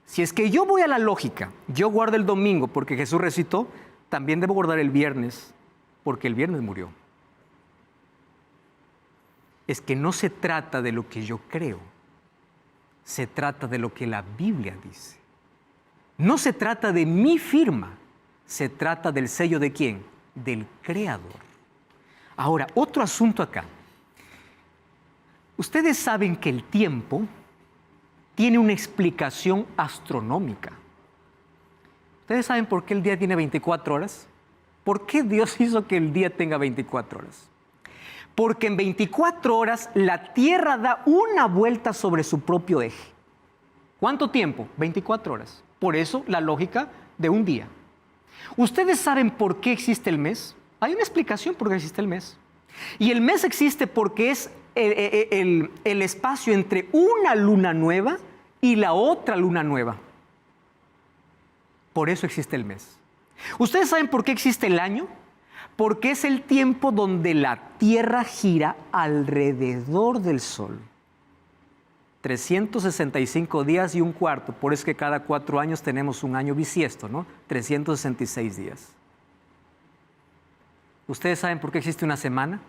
Si es que yo voy a la lógica, yo guardo el domingo porque Jesús resucitó, también debo guardar el viernes porque el viernes murió. Es que no se trata de lo que yo creo, se trata de lo que la Biblia dice. No se trata de mi firma, se trata del sello ¿de quién? Del Creador. Ahora, otro asunto acá. Ustedes saben que el tiempo tiene una explicación astronómica. ¿Ustedes saben por qué el día tiene 24 horas? ¿Por qué Dios hizo que el día tenga 24 horas? Porque en 24 horas la Tierra da una vuelta sobre su propio eje. ¿Cuánto tiempo? 24 horas. Por eso la lógica de un día. ¿Ustedes saben por qué existe el mes? Hay una explicación por qué existe el mes. Y el mes existe porque es el espacio entre una luna nueva y la otra luna nueva. Por eso existe el mes. ¿Ustedes saben por qué existe el año? Porque es el tiempo donde la Tierra gira alrededor del Sol. 365 días y un cuarto, por eso es que cada 4 años tenemos un año bisiesto, ¿no? 366 días. ¿Ustedes saben por qué existe una semana?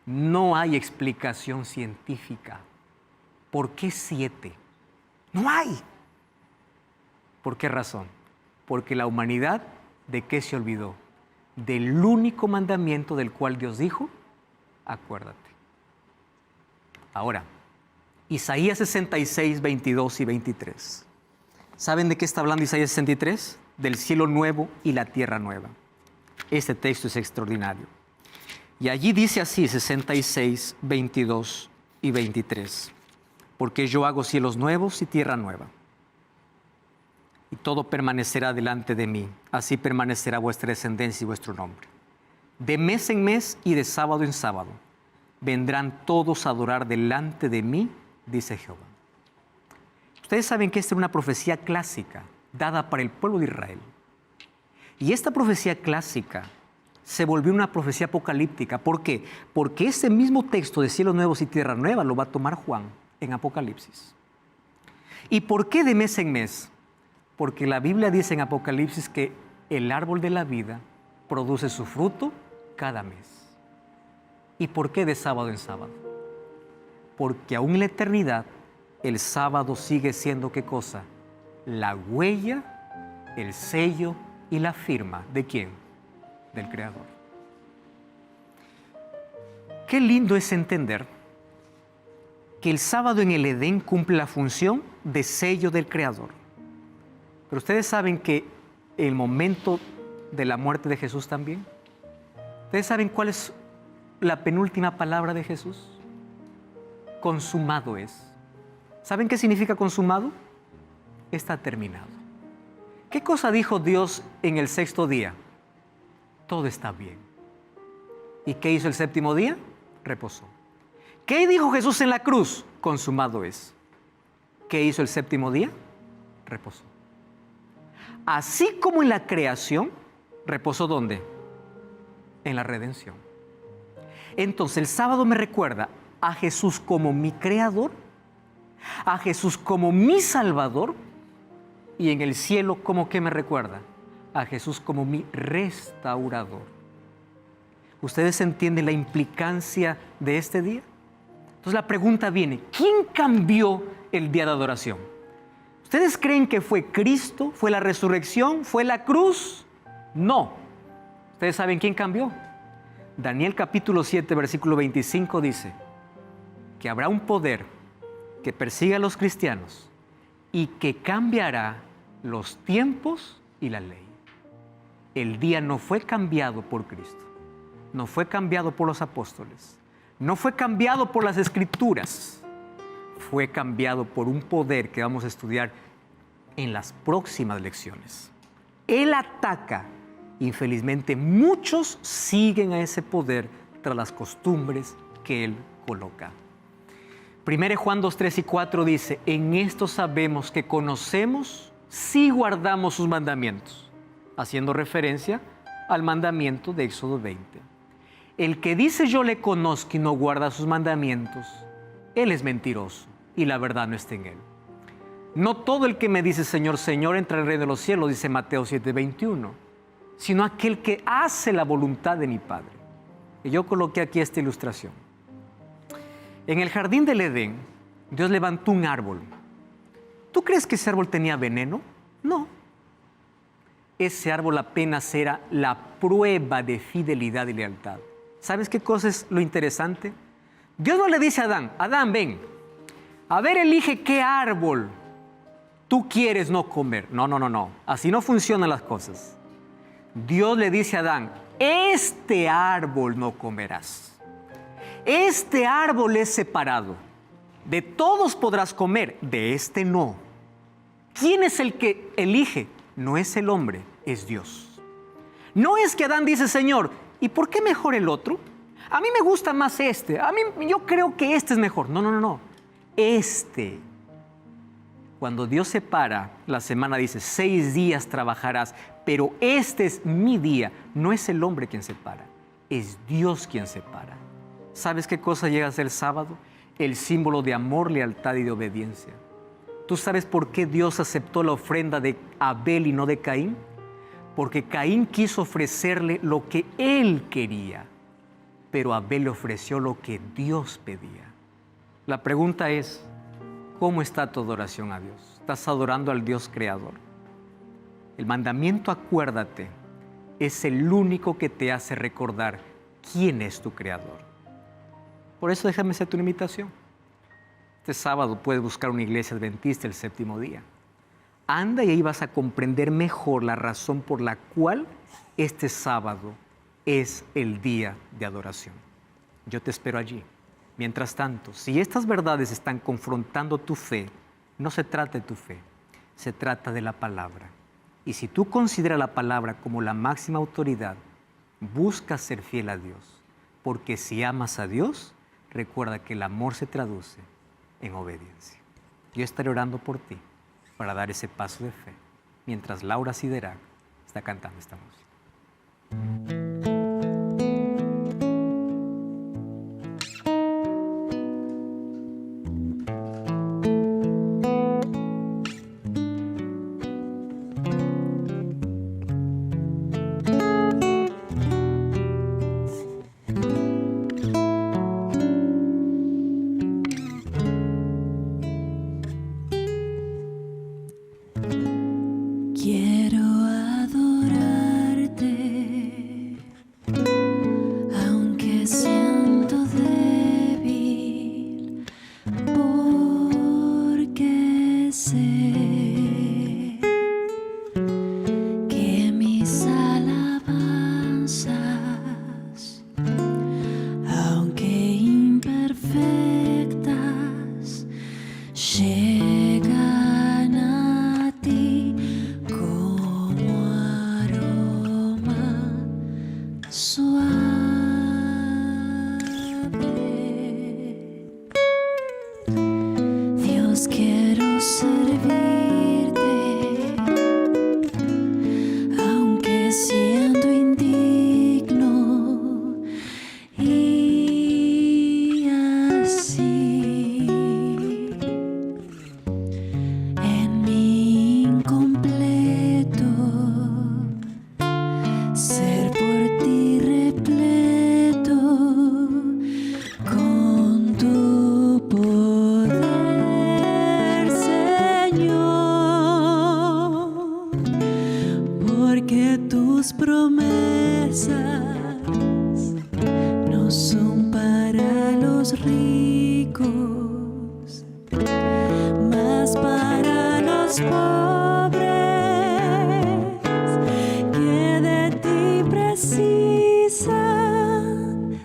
No hay explicación científica. ¿Por qué 7? No hay. ¿Por qué razón? Porque la humanidad, ¿de qué se olvidó? Del único mandamiento del cual Dios dijo, acuérdate. Ahora, Isaías 66, 22 y 23. ¿Saben de qué está hablando Isaías 63? Del cielo nuevo y la tierra nueva. Este texto es extraordinario. Y allí dice así, 66, 22 y 23. Porque yo hago cielos nuevos y tierra nueva. Y todo permanecerá delante de mí. Así permanecerá vuestra descendencia y vuestro nombre. De mes en mes y de sábado en sábado vendrán todos a adorar delante de mí, dice Jehová. Ustedes saben que esta es una profecía clásica dada para el pueblo de Israel. Y esta profecía clásica se volvió una profecía apocalíptica. ¿Por qué? Porque ese mismo texto de cielos nuevos y tierra nueva lo va a tomar Juan en Apocalipsis. ¿Y por qué de mes en mes? Porque la Biblia dice en Apocalipsis que el árbol de la vida produce su fruto cada mes. ¿Y por qué de sábado en sábado? Porque aún en la eternidad el sábado sigue siendo ¿qué cosa? La huella, el sello y la firma. ¿De quién? Del Creador. Qué lindo es entender que el sábado en el Edén cumple la función de sello del Creador. Pero ustedes saben que el momento de la muerte de Jesús también. ¿Ustedes saben cuál es la penúltima palabra de Jesús? Consumado es. ¿Saben qué significa consumado? Está terminado. ¿Qué cosa dijo Dios en el 6º día? Todo está bien. ¿Y qué hizo el 7º día? Reposó. ¿Qué dijo Jesús en la cruz? Consumado es. ¿Qué hizo el 7º día? Reposó. Así como en la creación, reposó ¿dónde? En la redención. Entonces el sábado me recuerda a Jesús como mi creador, a Jesús como mi salvador, y en el cielo, ¿cómo que me recuerda? A Jesús como mi restaurador. ¿Ustedes entienden la implicancia de este día? Entonces la pregunta viene, ¿quién cambió el día de adoración? ¿Ustedes creen que fue Cristo? ¿Fue la resurrección? ¿Fue la cruz? No. ¿Ustedes saben quién cambió? Daniel capítulo 7, versículo 25 dice que habrá un poder que persiga a los cristianos y que cambiará los tiempos y la ley. El día no fue cambiado por Cristo, no fue cambiado por los apóstoles, no fue cambiado por las Escrituras, fue cambiado por un poder que vamos a estudiar en las próximas lecciones. Él ataca. Infelizmente, muchos siguen a ese poder tras las costumbres que Él coloca. 1 Juan 2, 3 y 4 dice, en esto sabemos que conocemos si guardamos sus mandamientos, haciendo referencia al mandamiento de Éxodo 20. El que dice yo le conozco y no guarda sus mandamientos, él es mentiroso y la verdad no está en él. No todo el que me dice Señor, Señor entra al reino de los cielos, dice Mateo 7, 21, sino aquel que hace la voluntad de mi Padre. Y yo coloqué aquí esta ilustración. En el jardín del Edén, Dios levantó un árbol. ¿Tú crees que ese árbol tenía veneno? No. Ese árbol apenas era la prueba de fidelidad y lealtad. ¿Sabes qué cosa es lo interesante? Dios no le dice a Adán, Adán, ven, a ver, elige qué árbol tú quieres no comer. No. Así no funcionan las cosas. Dios le dice a Adán, este árbol no comerás. Este árbol es separado. De todos podrás comer, de este no. ¿Quién es el que elige? No es el hombre, es Dios. No es que Adán dice, Señor, ¿y por qué mejor el otro? A mí me gusta más este. Yo creo que este es mejor. No. Este. Cuando Dios separa la semana, dice, 6 días trabajarás, pero este es mi día. No es el hombre quien separa, es Dios quien separa. ¿Sabes qué cosa llega a ser el sábado? El símbolo de amor, lealtad y de obediencia. ¿Tú sabes por qué Dios aceptó la ofrenda de Abel y no de Caín? Porque Caín quiso ofrecerle lo que él quería, pero Abel le ofreció lo que Dios pedía. La pregunta es, ¿cómo está tu adoración a Dios? ¿Estás adorando al Dios creador? El mandamiento, acuérdate, es el único que te hace recordar quién es tu creador. Por eso déjame hacerte una invitación. Este sábado puedes buscar una iglesia adventista el 7º día. Anda y ahí vas a comprender mejor la razón por la cual este sábado es el día de adoración. Yo te espero allí. Mientras tanto, si estas verdades están confrontando tu fe, no se trata de tu fe, se trata de la palabra. Y si tú consideras la palabra como la máxima autoridad, busca ser fiel a Dios. Porque si amas a Dios, recuerda que el amor se traduce en obediencia. Yo estaré orando por ti para dar ese paso de fe, mientras Laura Siderac está cantando esta música.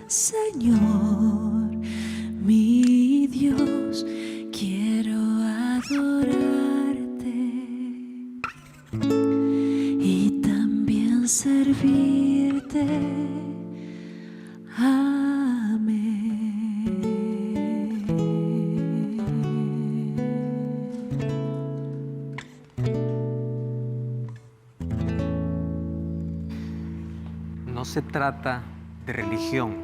Señor, mi Dios, quiero servirte. Amén. No se trata de religión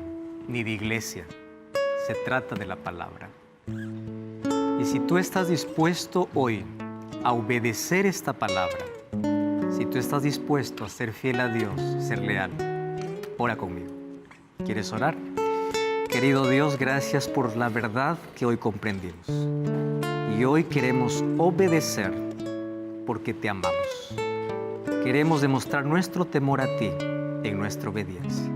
ni de iglesia, se trata de la palabra. Y si tú estás dispuesto hoy a obedecer esta palabra, si tú estás dispuesto a ser fiel a Dios, ser leal, ora conmigo. ¿Quieres orar? Querido Dios, gracias por la verdad que hoy comprendimos. Y hoy queremos obedecer porque te amamos. Queremos demostrar nuestro temor a ti en nuestra obediencia.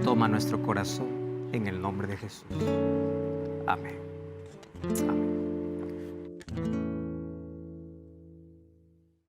Toma nuestro corazón en el nombre de Jesús. Amén. Amén.